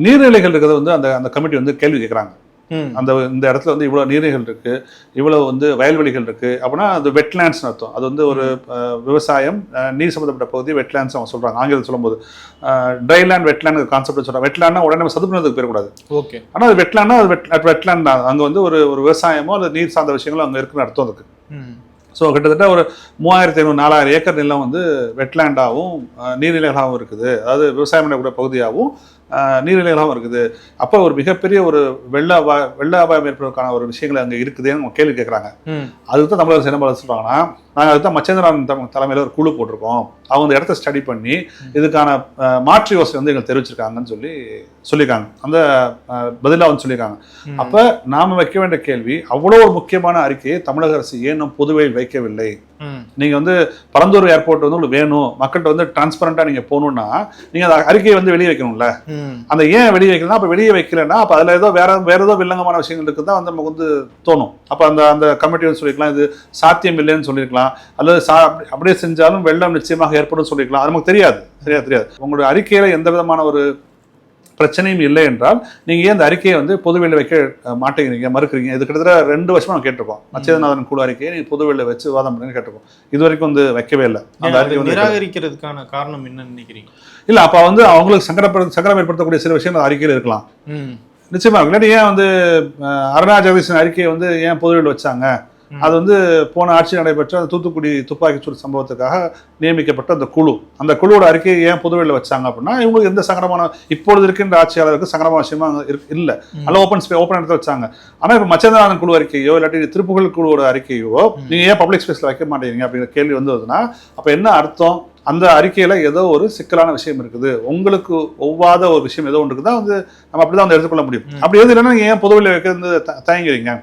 நீர்நிலைகள் இருக்கிறத வந்து அந்த அந்த கமிட்டி வந்து கேள்வி கேட்குறாங்க. இந்த இடத்துல வந்து இவ்வளவு நீர்நிலைகள் இருக்கு, இவ்வளவு வந்து வயல்வெளிகள் இருக்கு அப்படின்னா அது வெட்லேண்ட்ஸ் அர்த்தம். அது வந்து ஒரு விவசாயம் நீர் சம்பந்தப்பட்ட பகுதி வெட்லேண்ட்ஸ் அவங்க சொல்றாங்க. ஆங்கிலம் சொல்லும்போது ட்ரைலேண்ட் வெட்லேண்ட் கான்செப்ட் சொல்றாங்க. வெட்லேண்ட்னா உடனே நம்ம சதுப்பு நிலத்துக்கு போயிடக்கூடாது. ஓகே. ஆனால் அது வெட்லேண்ட்னா அது வெட்லேண்ட் தான். அங்கே வந்து ஒரு விவசாயமோ அல்லது நீர் சார்ந்த விஷயங்களோ அங்கே இருக்குன்னு அர்த்தம் இருக்கு. ஸோ கிட்டத்தட்ட ஒரு 3500-4000 ஏக்கர் நிலம் வந்து வெட்லேண்டாகவும் நீர்நிலைகளாகவும் இருக்குது. அதாவது விவசாயம் பண்ணக்கூடிய பகுதியாகவும் நீர்நிலைகளாகவும் இருக்குது. அப்போ ஒரு மிகப்பெரிய ஒரு வெள்ள அபாயம் ஏற்படுவதற்கான ஒரு விஷயங்கள் அங்கே இருக்குதுன்னு கேள்வி கேட்குறாங்க. அதுக்கு தான் தமிழக என்ன பதில் சொல்கிறாங்கன்னா, நாங்கள் அதுக்கு தான் மச்சேந்திரன் தலைமையில் ஒரு குழு போட்டிருக்கோம். அவங்க அந்த இடத்த ஸ்டடி பண்ணி இதுக்கான மாற்று யோசனை வந்து எங்களுக்கு தெரிவிச்சிருக்காங்கன்னு சொல்லியிருக்காங்க. அந்த பதிலாக வந்து சொல்லியிருக்காங்க. அப்போ நாம் வைக்க வேண்டிய கேள்வி, அவ்வளோ ஒரு முக்கியமான அறிக்கையை தமிழக அரசு ஏன் பொதுவையில் வைக்கவில்லை? நீங்க வந்து பரந்தூர் ஏர்போர்ட் வந்து உங்களுக்கு வேணும், மக்கள்கிட்ட வந்து டிரான்ஸ்பரண்டா நீங்க போகணும்னா நீங்க அந்த அறிக்கையை வந்து வெளியே வைக்கணும்ல. அந்த ஏன் வெளியே வைக்கலன்னா, அப்ப வெளியே வைக்கலன்னா அப்ப அதுல ஏதோ வேற ஏதோ வில்லங்கமான விஷயங்கள் இருக்குதான் வந்து நமக்கு வந்து தோணும். அப்ப அந்த கமிட்டி வந்து சொல்லிருக்கலாம் இது சாத்தியம் இல்லைன்னு சொல்லியிருக்கலாம், அல்லது அப்படியே செஞ்சாலும் வெள்ளம் நிச்சயமாக ஏற்படும் சொல்லியிருக்கலாம். அது நமக்கு தெரியாது, சரியா தெரியாது. உங்களுடைய அறிக்கையில எந்த விதமான ஒரு பிரச்சனையும் இல்லை என்றால் நீங்க ஏன் அந்த அறிக்கையை வந்து பொதுவெளியில் வைக்க மாட்டேங்கிறீங்க, மறுக்கிறீங்க? இது கிட்டத்தட்ட 2 வருஷமா நான் கேட்டிருக்கோம். மச்சேந்திரநாதன் குழு அறிக்கையை நீங்க பொதுவெளியில் வச்சு வாதம் பண்ணுன்னு கேட்டிருக்கோம். இது வரைக்கும் வந்து வைக்கவே இல்லை. அந்த அறிக்கை நிராகரிக்கிறதுக்கான காரணம் என்னன்னு நினைக்கிறீங்க? இல்ல, அப்ப வந்து அவங்களுக்கு சங்கடம் ஏற்படுத்தக்கூடிய சில விஷயங்கள் அறிக்கையில் இருக்கலாம். நிச்சயமா. இல்லாட்டி ஏன் வந்து அருணா ஜெகதீசன் அறிக்கையை வந்து ஏன் பொதுவெளியில் வச்சாங்க? அது வந்து போன ஆட்சி நடைபெற்ற அந்த தூத்துக்குடி துப்பாக்கிச்சூடு சம்பவத்துக்காக நியமிக்கப்பட்ட அந்த குழுவோட அறிக்கையை ஏன் பொதுவெளியில் வச்சாங்க அப்படின்னா, இவங்களுக்கு எந்த சங்கடமான இப்பொழுது இருக்கின்ற ஆட்சியாளருக்கு சங்கடமான விஷயமா இல்லை, நல்ல ஓப்பன் இடத்துல வச்சாங்க. ஆனா இப்ப மச்சேந்திரநாதன் குழு அறிக்கையோ இல்லாட்டி திருப்புகழ் குழுவோட அறிக்கையோ நீங்க ஏன் பப்ளிக் ஸ்பேஸ்ல வைக்க மாட்டேங்கிறீங்க அப்படிங்கிற கேள்வி வந்ததுன்னா அப்ப என்ன அர்த்தம்? அந்த அறிக்கையில ஏதோ ஒரு சிக்கலான விஷயம் இருக்குது, உங்களுக்கு ஒவ்வாத ஒரு விஷயம் ஏதோ ஒன்று இருக்குதான் வந்து நம்ம அப்படிதான் வந்து எடுத்துக்கொள்ள முடியும். அப்படி எது இல்லைன்னா நீங்க ஏன் பொதுவெளியில் வைக்கிறது தயங்குறீங்க?